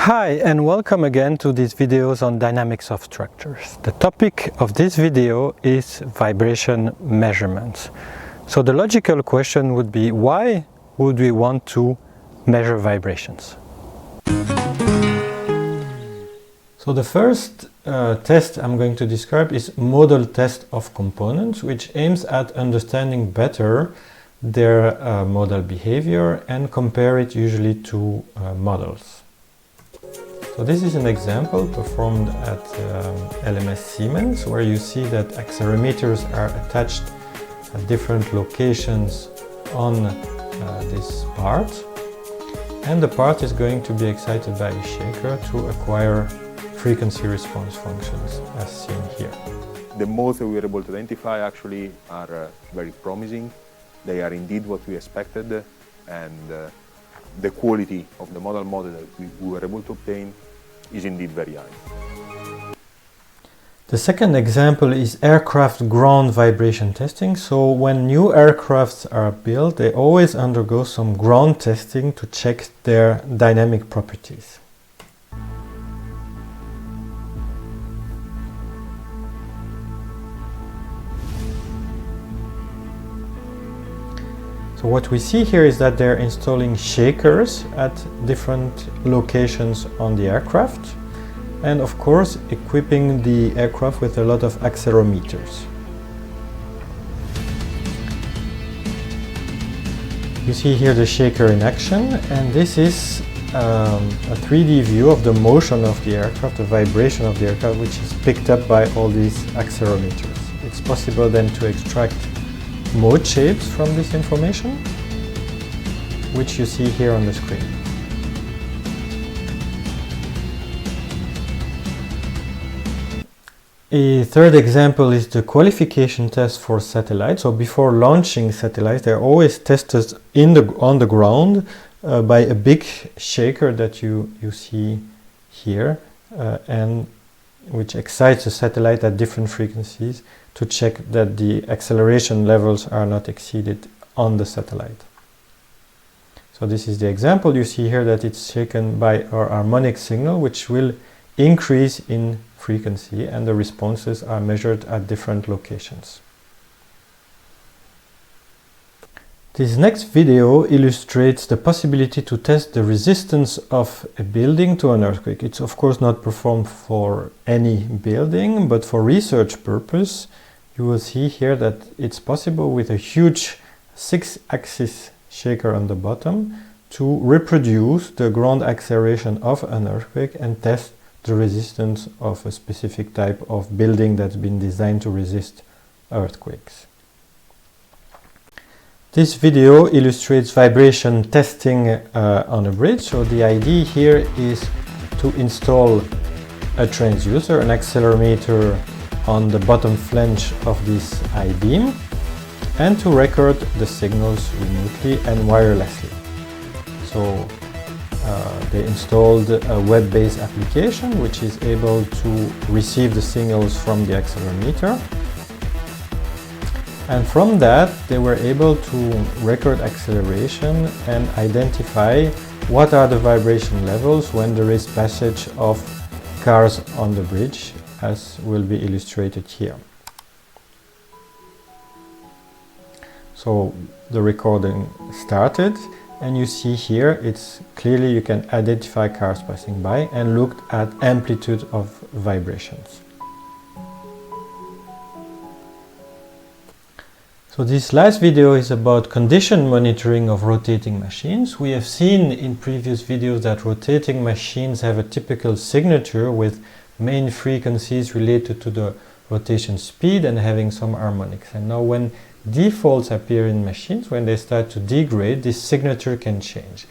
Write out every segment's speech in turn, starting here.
Hi and welcome again to these videos on dynamics of structures. The topic of this video is vibration measurements. So the logical question would be, why would we want to measure vibrations? So the first test I'm going to describe is model test of components, which aims at understanding better their modal behavior and compare it usually to models. So this is an example performed at LMS Siemens, where you see that accelerometers are attached at different locations on this part, and the part is going to be excited by a shaker to acquire frequency response functions as seen here. The modes that we were able to identify actually are very promising. They are indeed what we expected, and the quality of the model that we were able to obtain is indeed very high. The second example is aircraft ground vibration testing. So when new aircrafts are built, they always undergo some ground testing to check their dynamic properties. So what we see here is that they're installing shakers at different locations on the aircraft, and of course equipping the aircraft with a lot of accelerometers. You see here the shaker in action, and this is a 3D view of the motion of the aircraft, the vibration of the aircraft, which is picked up by all these accelerometers. It's possible then to extract mode shapes from this information, which you see here on the screen. A third example is the qualification test for satellites. So before launching satellites, they're always tested on the ground by a big shaker that you see here, and which excites the satellite at different frequencies to check that the acceleration levels are not exceeded on the satellite. So this is the example. You see here that it's shaken by our harmonic signal, which will increase in frequency, and the responses are measured at different locations. This next video illustrates the possibility to test the resistance of a building to an earthquake. It's of course not performed for any building, but for research purpose, you will see here that it's possible with a huge 6-axis shaker on the bottom to reproduce the ground acceleration of an earthquake and test the resistance of a specific type of building that's been designed to resist earthquakes. This video illustrates vibration testing on a bridge. So the idea here is to install a transducer, an accelerometer, on the bottom flange of this I-beam, and to record the signals remotely and wirelessly. So they installed a web-based application which is able to receive the signals from the accelerometer. And from that, they were able to record acceleration and identify what are the vibration levels when there is passage of cars on the bridge, as will be illustrated here. So the recording started, and you see here it's clearly you can identify cars passing by and looked at amplitude of vibrations. So this last video is about condition monitoring of rotating machines. We have seen in previous videos that rotating machines have a typical signature with main frequencies related to the rotation speed and having some harmonics. And now when defaults appear in machines, when they start to degrade, this signature can change.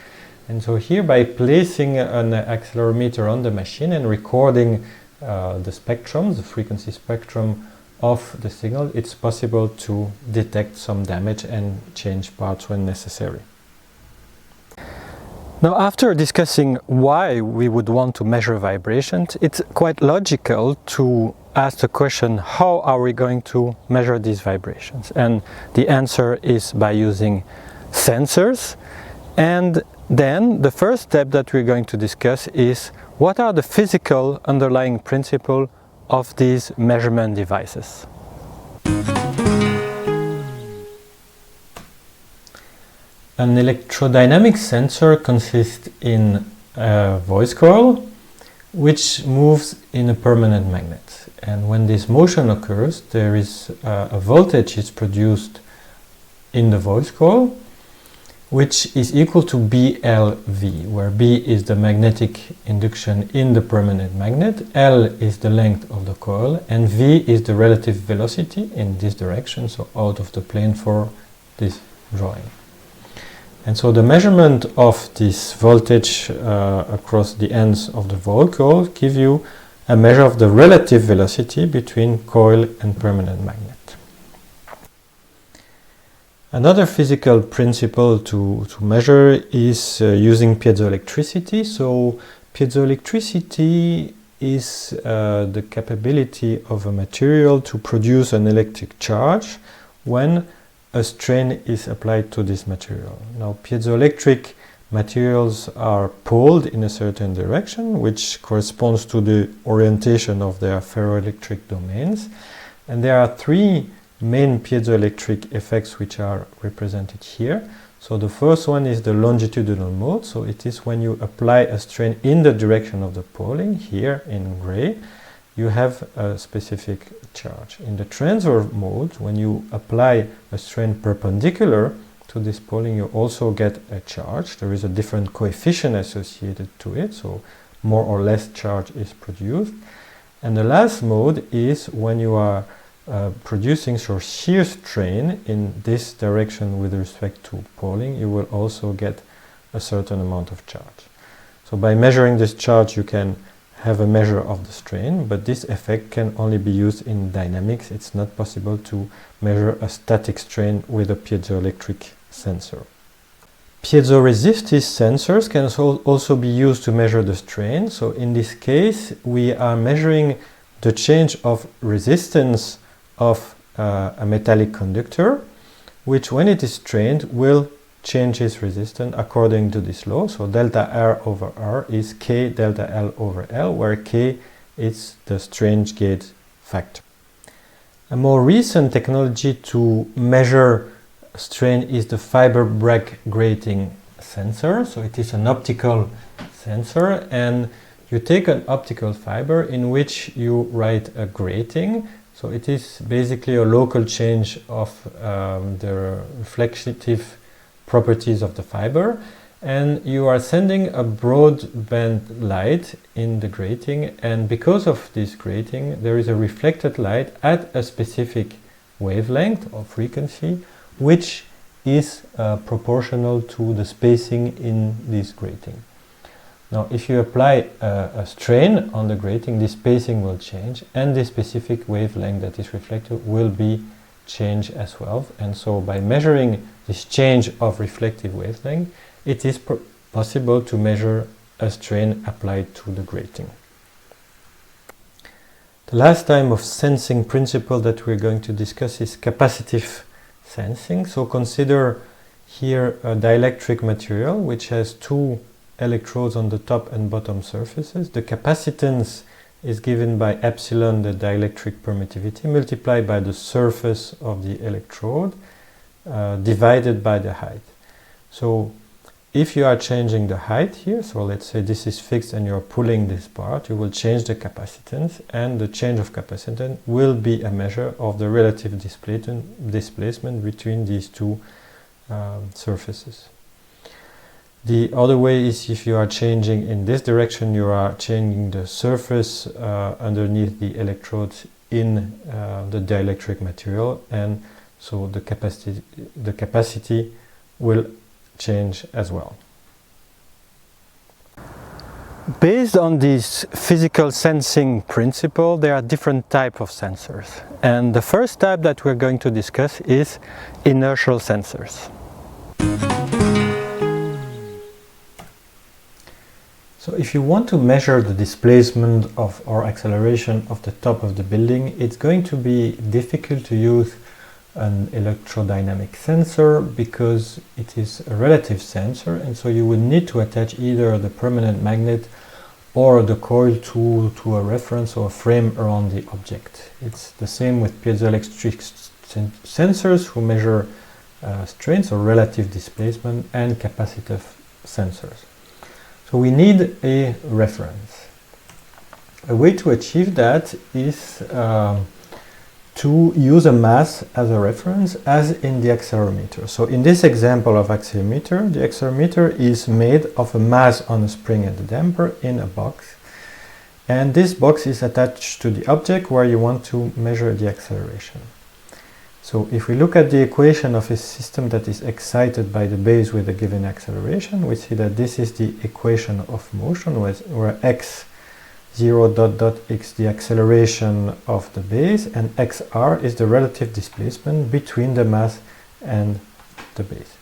And so here, by placing an accelerometer on the machine and recording the spectrum, the frequency spectrum of the signal, it's possible to detect some damage and change parts when necessary. Now, after discussing why we would want to measure vibrations, it's quite logical to ask the question, how are we going to measure these vibrations? And the answer is by using sensors and Then the first step that we're going to discuss is what are the physical underlying principles of these measurement devices. An electrodynamic sensor consists in a voice coil which moves in a permanent magnet, and when this motion occurs there is a voltage is produced in the voice coil which is equal to BLV, where B is the magnetic induction in the permanent magnet, L is the length of the coil, and V is the relative velocity in this direction, so out of the plane for this drawing. And so the measurement of this voltage across the ends of the voice coil give you a measure of the relative velocity between coil and permanent magnet. Another physical principle to measure is using piezoelectricity. So piezoelectricity is the capability of a material to produce an electric charge when a strain is applied to this material. Now, piezoelectric materials are pulled in a certain direction, which corresponds to the orientation of their ferroelectric domains. And there are three main piezoelectric effects which are represented here. So the first one is the longitudinal mode. So it is when you apply a strain in the direction of the pulling, here in gray, you have a specific charge. In the transverse mode, when you apply a strain perpendicular to this pulling, you also get a charge. There is a different coefficient associated to it, so more or less charge is produced. And the last mode is when you are producing your shear strain in this direction with respect to pulling, you will also get a certain amount of charge. So by measuring this charge, you can have a measure of the strain, but this effect can only be used in dynamics. It's not possible to measure a static strain with a piezoelectric sensor. Piezoresistive sensors can also be used to measure the strain. So in this case, we are measuring the change of resistance of a metallic conductor, which when it is strained will change its resistance according to this law. So delta R over R is K delta L over L, where K is the strain gauge factor. A more recent technology to measure strain is the fiber Bragg grating sensor. So it is an optical sensor, and you take an optical fiber in which you write a grating. So it is basically a local change of the reflective properties of the fiber, and you are sending a broadband light in the grating, and because of this grating there is a reflected light at a specific wavelength or frequency which is proportional to the spacing in this grating. Now if you apply a strain on the grating, this spacing will change and the specific wavelength that is reflected will be changed as well, and so by measuring this change of reflective wavelength, it is possible to measure a strain applied to the grating. The last type of sensing principle that we're going to discuss is capacitive sensing. So consider here a dielectric material which has two electrodes on the top and bottom surfaces. The capacitance is given by epsilon, the dielectric permittivity, multiplied by the surface of the electrode, divided by the height. So if you are changing the height here, so let's say this is fixed and you're pulling this part, you will change the capacitance, and the change of capacitance will be a measure of the relative displacement between these two surfaces. The other way is if you are changing in this direction, you are changing the surface underneath the electrodes in the dielectric material, and so the capacity will change as well. Based on this physical sensing principle, there are different types of sensors, and the first type that we're going to discuss is inertial sensors. So if you want to measure the displacement of or acceleration of the top of the building, it's going to be difficult to use an electrodynamic sensor because it is a relative sensor, and so you would need to attach either the permanent magnet or the coil to a reference or a frame around the object. It's the same with piezoelectric sensors who measure strains or relative displacement, and capacitive sensors. So we need a reference. A way to achieve that is to use a mass as a reference, as in the accelerometer. So in this example of accelerometer, the accelerometer is made of a mass on a spring and a damper in a box, and this box is attached to the object where you want to measure the acceleration. So if we look at the equation of a system that is excited by the base with a given acceleration, we see that this is the equation of motion, where x 0 dot dot x the acceleration of the base, and xr is the relative displacement between the mass and the base.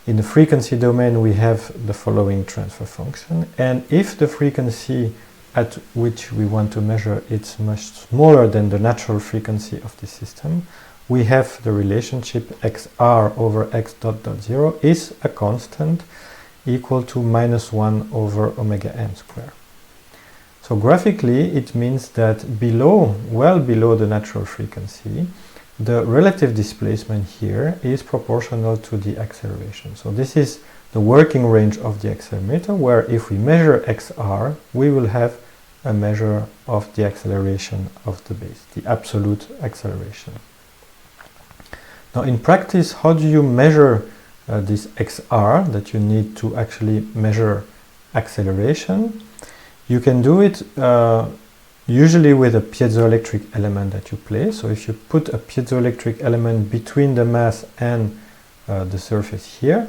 In the frequency domain we have the following transfer function, and if the frequency at which we want to measure is much smaller than the natural frequency of the system, we have the relationship xr over x dot dot 0 is a constant equal to -1 over omega n squared. So graphically it means that well below the natural frequency, the relative displacement here is proportional to the acceleration. So this is the working range of the accelerometer, where if we measure xr, we will have a measure of the acceleration of the base, the absolute acceleration. Now in practice, how do you measure this xr that you need to actually measure acceleration? You can do it usually with a piezoelectric element that you place. So if you put a piezoelectric element between the mass and the surface here,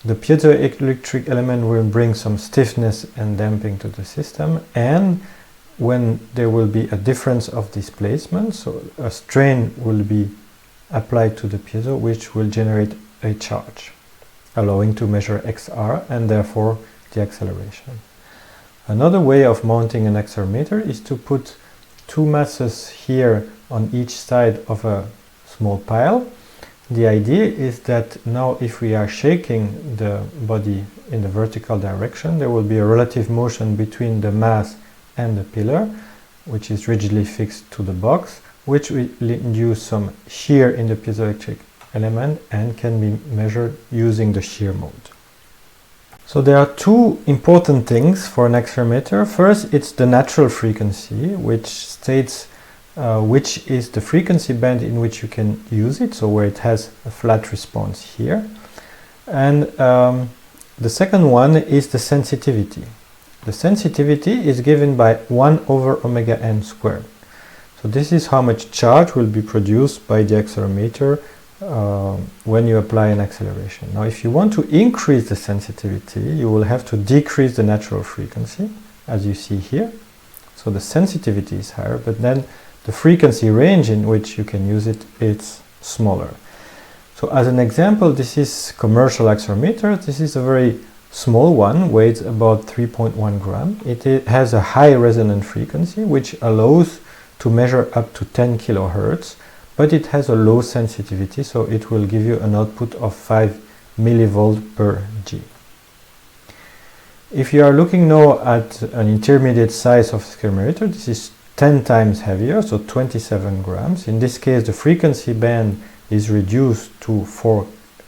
the piezoelectric element will bring some stiffness and damping to the system, and when there will be a difference of displacement, so a strain will be applied to the piezo, which will generate a charge, allowing to measure xr and therefore the acceleration. Another way of mounting an accelerometer is to put two masses here on each side of a small pile. The idea is that now if we are shaking the body in the vertical direction, there will be a relative motion between the mass and the pillar, which is rigidly fixed to the box, which will induce some shear in the piezoelectric element and can be measured using the shear mode. So there are two important things for an accelerometer. First, it's the natural frequency, which states which is the frequency band in which you can use it, so where it has a flat response here. And the second one is the sensitivity. The sensitivity is given by 1 over omega n squared. So this is how much charge will be produced by the accelerometer when you apply an acceleration. Now if you want to increase the sensitivity, you will have to decrease the natural frequency, as you see here. So the sensitivity is higher, but then the frequency range in which you can use it is smaller. So as an example, this is commercial accelerometer. This is a very small one, weighs about 3.1 gram. It has a high resonant frequency, which allows to measure up to 10 kilohertz, but it has a low sensitivity, so it will give you an output of 5 millivolt per G. If you are looking now at an intermediate size of accelerometer, this is 10 times heavier, so 27 grams. In this case, the frequency band is reduced to 4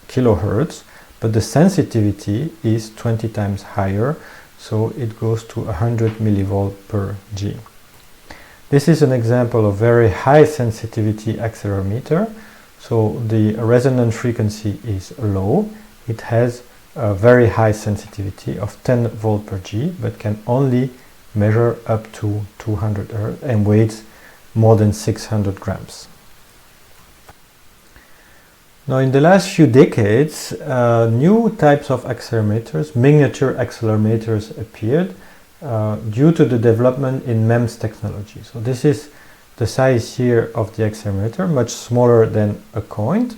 kilohertz, but the sensitivity is 20 times higher, so it goes to 100 millivolt per G. This is an example of very high sensitivity accelerometer. So the resonant frequency is low. It has a very high sensitivity of 10 volt per G, but can only measure up to 200 Hz and weighs more than 600 grams. Now in the last few decades, new types of accelerometers, miniature accelerometers, appeared due to the development in MEMS technology. So this is the size here of the accelerometer, much smaller than a coin.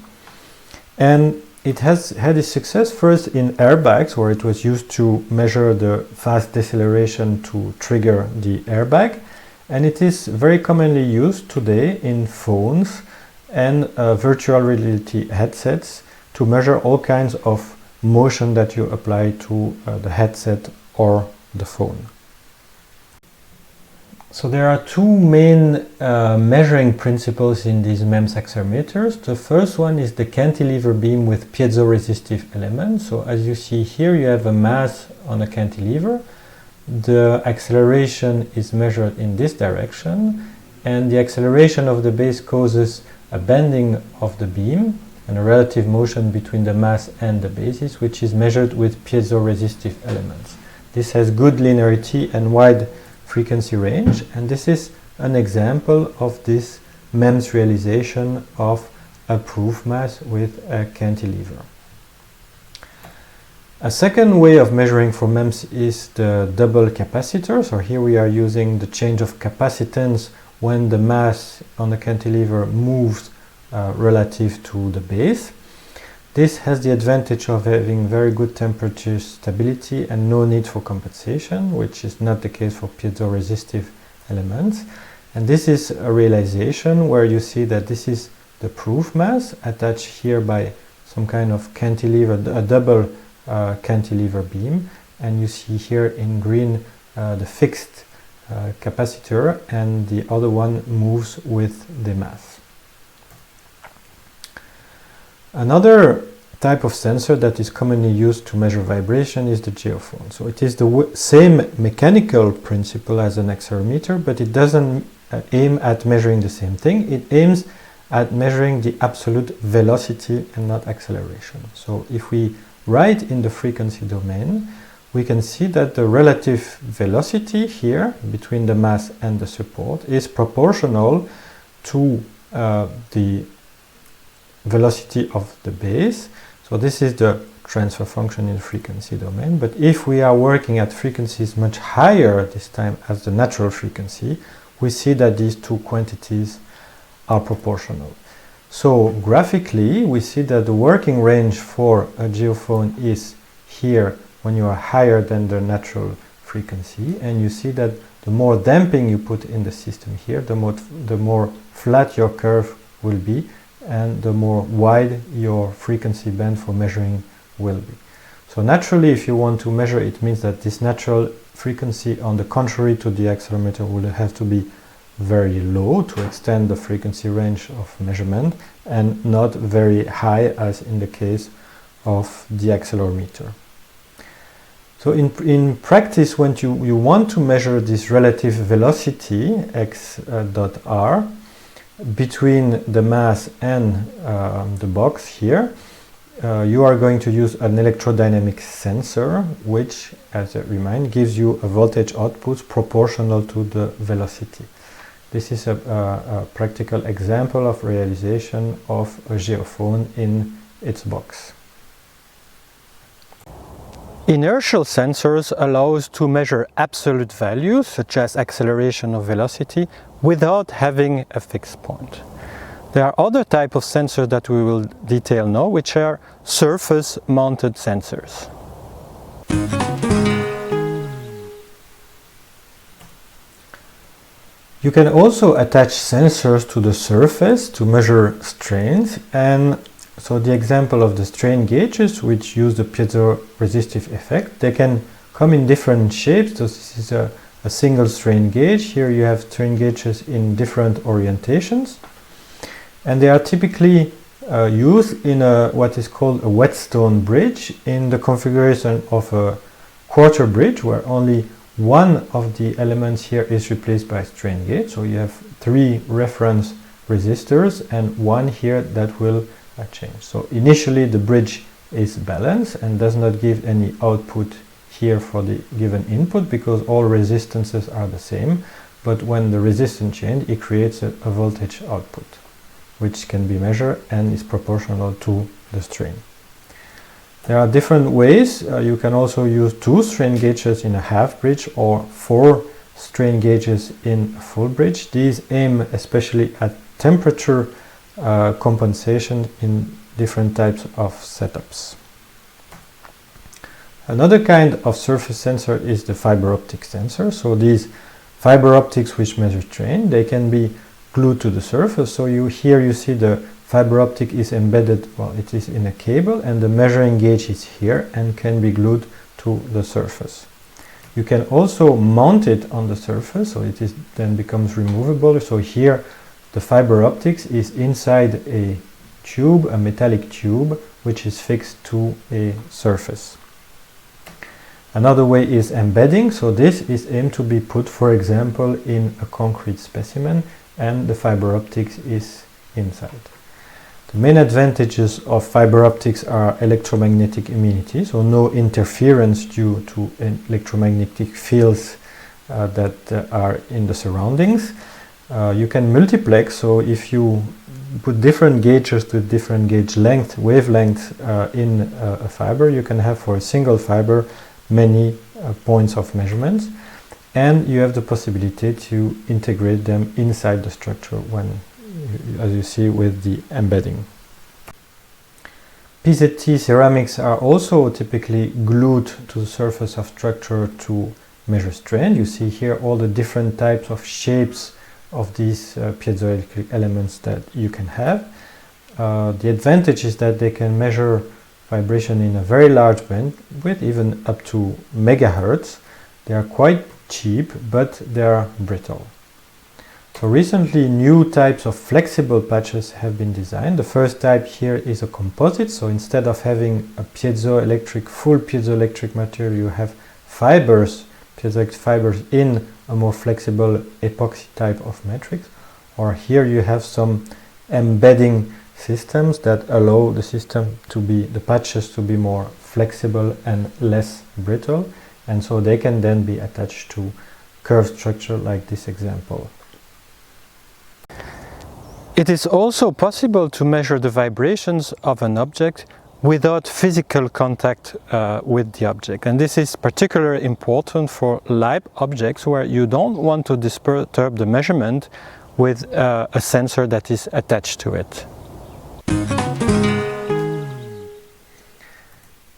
And it has had its success first in airbags, where it was used to measure the fast deceleration to trigger the airbag. And it is very commonly used today in phones and virtual reality headsets to measure all kinds of motion that you apply to the headset or the phone. So there are two main measuring principles in these MEMS accelerometers. The first one is the cantilever beam with piezoresistive elements. So as you see here, you have a mass on a cantilever. The acceleration is measured in this direction, and the acceleration of the base causes a bending of the beam and a relative motion between the mass and the basis, which is measured with piezoresistive elements. This has good linearity and wide frequency range, and this is an example of this MEMS realization of a proof mass with a cantilever. A second way of measuring for MEMS is the double capacitor. So here we are using the change of capacitance when the mass on the cantilever moves relative to the base. This has the advantage of having very good temperature stability and no need for compensation, which is not the case for piezoresistive elements. And this is a realization where you see that this is the proof mass attached here by some kind of cantilever, a double cantilever beam, and you see here in green the fixed capacitor, and the other one moves with the mass. Another type of sensor that is commonly used to measure vibration is the geophone. So it is the same mechanical principle as an accelerometer, but it doesn't aim at measuring the same thing. It aims at measuring the absolute velocity and not acceleration. So if we write in the frequency domain, we can see that the relative velocity here between the mass and the support is proportional to the velocity of the base. So this is the transfer function in the frequency domain. But if we are working at frequencies much higher this time as the natural frequency, we see that these two quantities are proportional. So graphically, we see that the working range for a geophone is here when you are higher than the natural frequency, and you see that the more damping you put in the system here, the more flat your curve will be, and the more wide your frequency band for measuring will be. So naturally, if you want to measure, it means that this natural frequency, on the contrary to the accelerometer, will have to be very low to extend the frequency range of measurement, and not very high as in the case of the accelerometer. So in practice, when you want to measure this relative velocity x dot r between the mass and the box here, you are going to use an electrodynamic sensor, which, as a reminder, gives you a voltage output proportional to the velocity. This is a practical example of realization of a geophone in its box. Inertial sensors allow us to measure absolute values, such as acceleration or velocity, without having a fixed point. There are other types of sensors that we will detail now, which are surface-mounted sensors. You can also attach sensors to the surface to measure strains, and so the example of the strain gauges, which use the piezoresistive effect, they can come in different shapes. So this is a single strain gauge. Here you have strain gauges in different orientations, and they are typically used in what is called a whetstone bridge, in the configuration of a quarter bridge, where only one of the elements here is replaced by a strain gauge. So you have 3 reference resistors and one here that will change. So initially the bridge is balanced and does not give any output here for the given input, because all resistances are the same. But when the resistance changes, it creates a voltage output, which can be measured and is proportional to the strain. There are different ways. You can also use 2 strain gauges in a half bridge or 4 strain gauges in a full bridge. These aim especially at temperature compensation in different types of setups. Another kind of surface sensor is the fiber optic sensor. So these fiber optics which measure strain, they can be glued to the surface. So here you see the fiber optic is embedded, well, it is in a cable, and the measuring gauge is here and can be glued to the surface. You can also mount it on the surface, so it then becomes removable. So here the fiber optics is inside a tube, a metallic tube, which is fixed to a surface. Another way is embedding. So this is aimed to be put, for example, in a concrete specimen, and the fiber optics is inside. The main advantages of fiber optics are electromagnetic immunity, so no interference due to electromagnetic fields that are in the surroundings. You can multiplex, so if you put different gauges with different gauge length, wavelength in a fiber, you can have for a single fiber many points of measurements, and you have the possibility to integrate them inside the structure when, as you see with the embedding. PZT ceramics are also typically glued to the surface of structure to measure strain. You see here all the different types of shapes of these piezoelectric elements that you can have. The advantage is that they can measure vibration in a very large bandwidth, even up to megahertz. They are quite cheap, but they are brittle. So recently new types of flexible patches have been designed. The first type here is a composite, so instead of having a full piezoelectric material, you have fibers, piezoelectric fibers in a more flexible epoxy type of matrix. Or here you have some embedding systems that allow the patches to be more flexible and less brittle, and so they can then be attached to curved structure like this example. It is also possible to measure the vibrations of an object without physical contact with the object, and this is particularly important for live objects where you don't want to disturb the measurement with a sensor that is attached to it.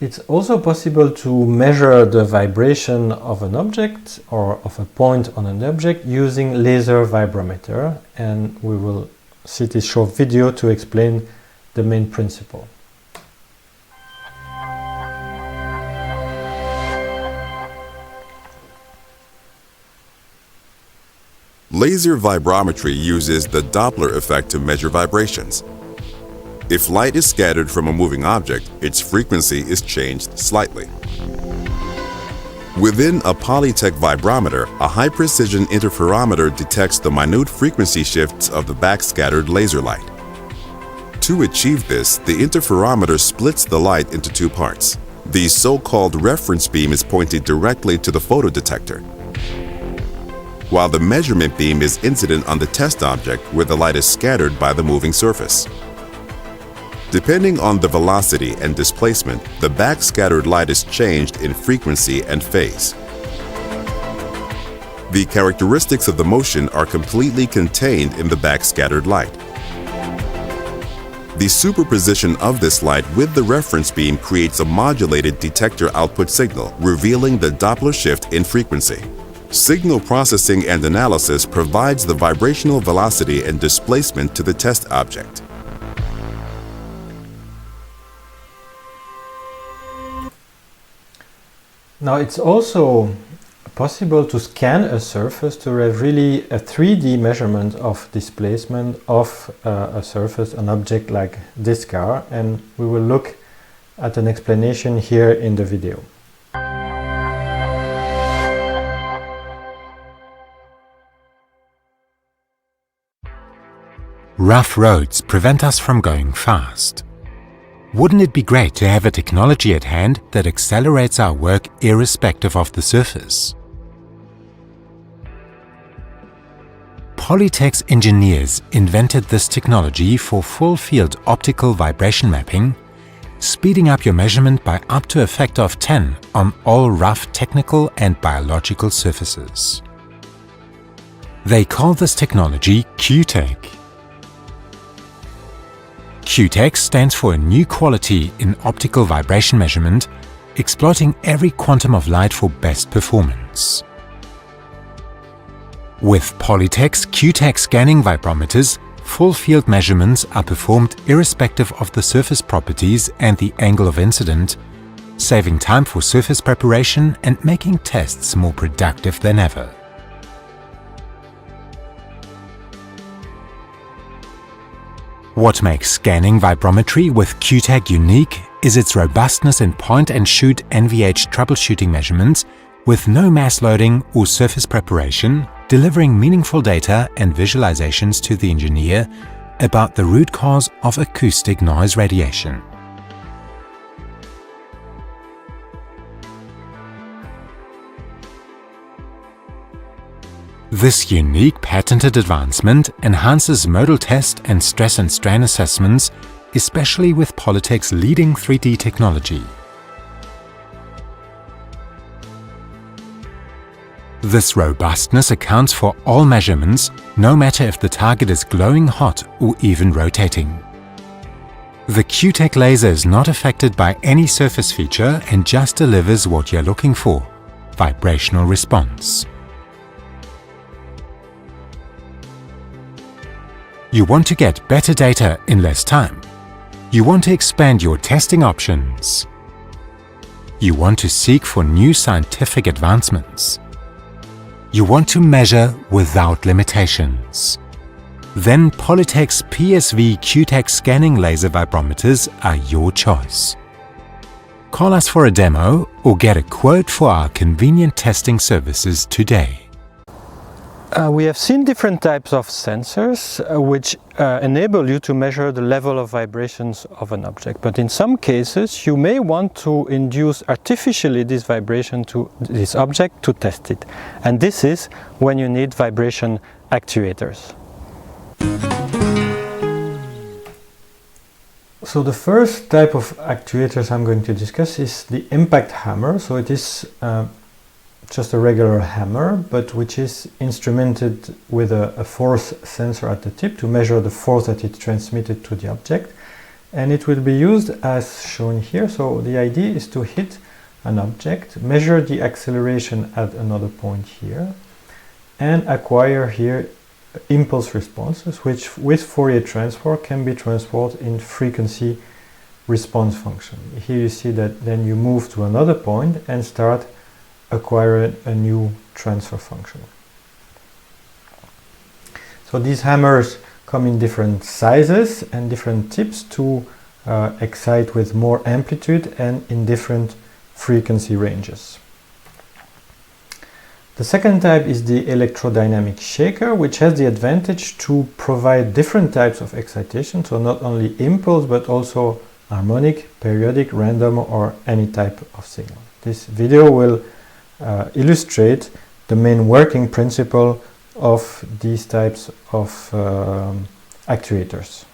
It's also possible to measure the vibration of an object or of a point on an object using laser vibrometer, and we will see this short video to explain the main principle. Laser vibrometry uses the Doppler effect to measure vibrations. If light is scattered from a moving object, its frequency is changed slightly. Within a Polytech vibrometer, a high-precision interferometer detects the minute frequency shifts of the backscattered laser light. To achieve this, the interferometer splits the light into two parts. The so-called reference beam is pointed directly to the photodetector, while the measurement beam is incident on the test object where the light is scattered by the moving surface. Depending on the velocity and displacement, the backscattered light is changed in frequency and phase. The characteristics of the motion are completely contained in the backscattered light. The superposition of this light with the reference beam creates a modulated detector output signal, revealing the Doppler shift in frequency. Signal processing and analysis provides the vibrational velocity and displacement to the test object. Now it's also possible to scan a surface to have really a 3D measurement of displacement of a surface, an object like this car, and we will look at an explanation here in the video. Rough roads prevent us from going fast. Wouldn't it be great to have a technology at hand that accelerates our work irrespective of the surface? Polytech's engineers invented this technology for full-field optical vibration mapping, speeding up your measurement by up to a factor of 10 on all rough technical and biological surfaces. They call this technology QTech. QTech stands for a new quality in optical vibration measurement, exploiting every quantum of light for best performance. With Polytech's QTech scanning vibrometers, full field measurements are performed irrespective of the surface properties and the angle of incident, saving time for surface preparation and making tests more productive than ever. What makes scanning vibrometry with QTech unique is its robustness in point-and-shoot NVH troubleshooting measurements with no mass loading or surface preparation, delivering meaningful data and visualizations to the engineer about the root cause of acoustic noise radiation. This unique patented advancement enhances modal test and stress and strain assessments, especially with Polytech's leading 3D technology. This robustness accounts for all measurements, no matter if the target is glowing hot or even rotating. The QTech laser is not affected by any surface feature and just delivers what you're looking for: vibrational response. You want to get better data in less time. You want to expand your testing options. You want to seek for new scientific advancements. You want to measure without limitations. Then Polytech's PSV QTech scanning laser vibrometers are your choice. Call us for a demo or get a quote for our convenient testing services today. We have seen different types of sensors which enable you to measure the level of vibrations of an object. But in some cases you may want to induce artificially this vibration to this object to test it. And this is when you need vibration actuators. So the first type of actuators I'm going to discuss is the impact hammer. So it is just a regular hammer, but which is instrumented with a force sensor at the tip to measure the force that it transmitted to the object. And it will be used as shown here. So the idea is to hit an object, measure the acceleration at another point here, and acquire here impulse responses, which with Fourier transform can be transformed in frequency response function. Here you see that then you move to another point and start acquire a new transfer function. So these hammers come in different sizes and different tips to excite with more amplitude and in different frequency ranges. The second type is the electrodynamic shaker, which has the advantage to provide different types of excitation, so not only impulse but also harmonic, periodic, random, or any type of signal. This video will illustrate the main working principle of these types of actuators.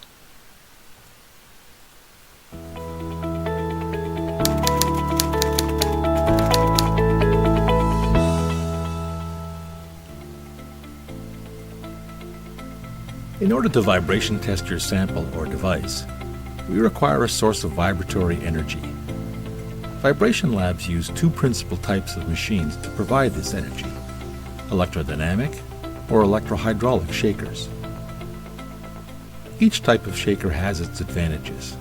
In order to vibration test your sample or device, we require a source of vibratory energy. Vibration labs use two principal types of machines to provide this energy: electrodynamic or electrohydraulic shakers. Each type of shaker has its advantages.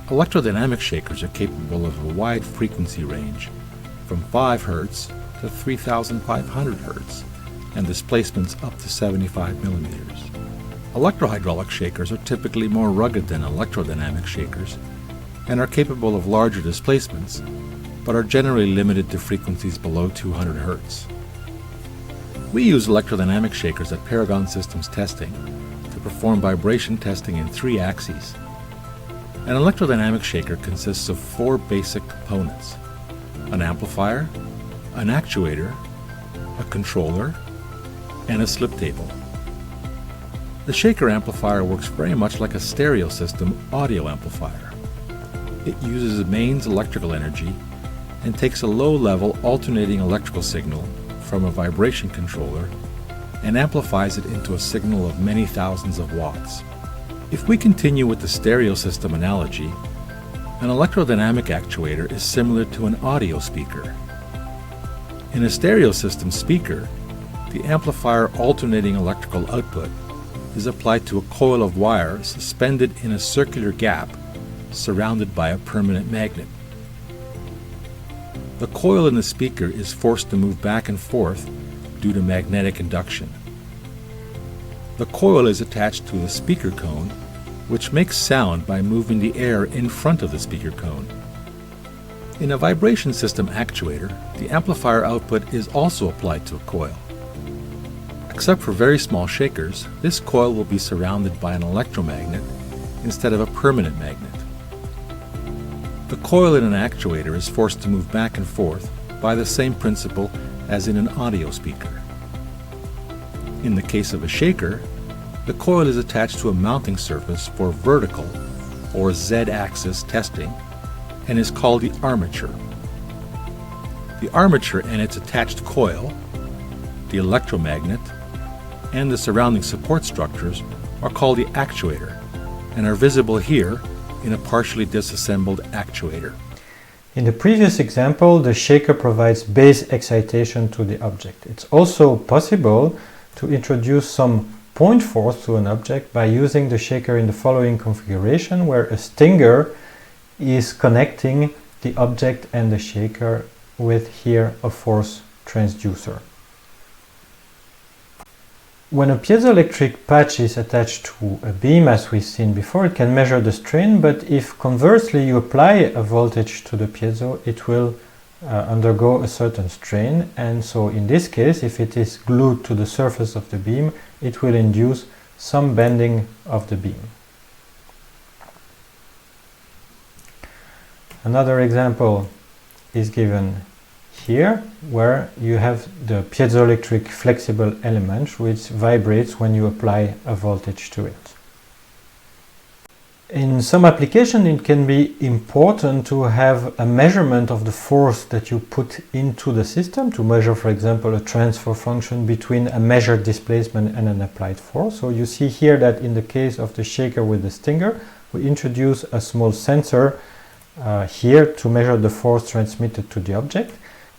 Electrodynamic shakers are capable of a wide frequency range from 5 Hz to 3,500 Hz and displacements up to 75 millimeters. Electrohydraulic shakers are typically more rugged than electrodynamic shakers and are capable of larger displacements, but are generally limited to frequencies below 200 Hz. We use electrodynamic shakers at Paragon Systems Testing to perform vibration testing in 3 axes. An electrodynamic shaker consists of 4 basic components: an amplifier, an actuator, a controller, and a slip table. The shaker amplifier works very much like a stereo system audio amplifier. It uses mains electrical energy and takes a low-level alternating electrical signal from a vibration controller and amplifies it into a signal of many thousands of watts. If we continue with the stereo system analogy, an electrodynamic actuator is similar to an audio speaker. In a stereo system speaker, the amplifier alternating electrical output is applied to a coil of wire suspended in a circular gap surrounded by a permanent magnet. The coil in the speaker is forced to move back and forth due to magnetic induction. The coil is attached to the speaker cone, which makes sound by moving the air in front of the speaker cone. In a vibration system actuator, the amplifier output is also applied to a coil. Except for very small shakers, this coil will be surrounded by an electromagnet instead of a permanent magnet. The coil in an actuator is forced to move back and forth by the same principle as in an audio speaker. In the case of a shaker, the coil is attached to a mounting surface for vertical or Z-axis testing and is called the armature. The armature and its attached coil, the electromagnet, and the surrounding support structures are called the actuator and are visible here in a partially disassembled actuator. In the previous example, the shaker provides base excitation to the object. It's also possible to introduce some point force to an object by using the shaker in the following configuration, where a stinger is connecting the object and the shaker with here a force transducer. When a piezoelectric patch is attached to a beam, as we've seen before, it can measure the strain, but if conversely you apply a voltage to the piezo, it will undergo a certain strain, and so in this case, if it is glued to the surface of the beam, it will induce some bending of the beam. Another example is given here, where you have the piezoelectric flexible element which vibrates when you apply a voltage to it. In some application, it can be important to have a measurement of the force that you put into the system to measure, for example, a transfer function between a measured displacement and an applied force. So you see here that in the case of the shaker with the stinger, we introduce a small sensor here to measure the force transmitted to the object.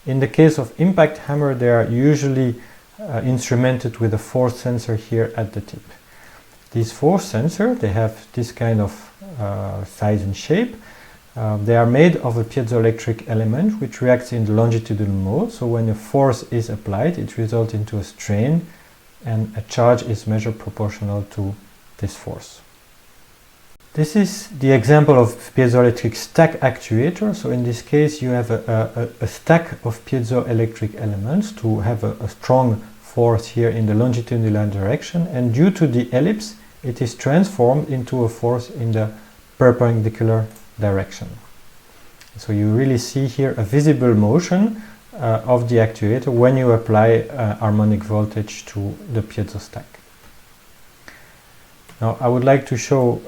In the case of impact hammer, they are usually instrumented with a force sensor here at the tip. These force sensors, they have this kind of size and shape. They are made of a piezoelectric element which reacts in the longitudinal mode. So when a force is applied, it results into a strain, and a charge is measured proportional to this force. This is the example of piezoelectric stack actuator. So in this case, you have a stack of piezoelectric elements to have a strong force here in the longitudinal direction, and due to the ellipse, it is transformed into a force in the perpendicular direction. So you really see here a visible motion of the actuator when you apply harmonic voltage to the piezo stack. Now I would like to show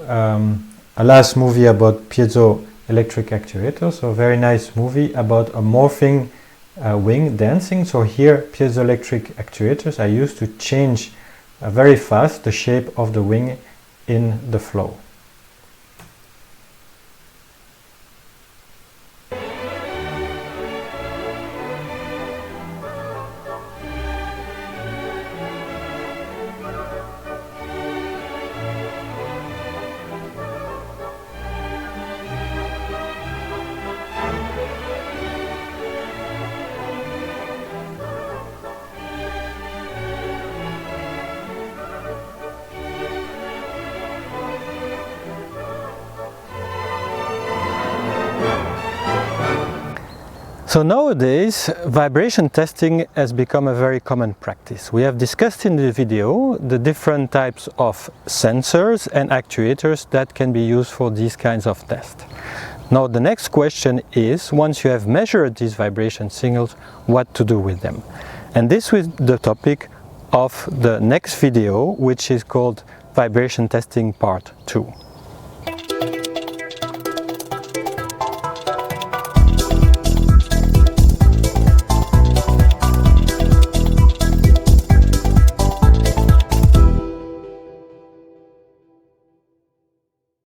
a last movie about piezoelectric actuators. So a very nice movie about a morphing wing dancing. So here piezoelectric actuators are used to change very fast the shape of the wing in the flow. So nowadays, vibration testing has become a very common practice. We have discussed in the video the different types of sensors and actuators that can be used for these kinds of tests. Now the next question is, once you have measured these vibration signals, what to do with them? And this is the topic of the next video, which is called Vibration Testing Part 2.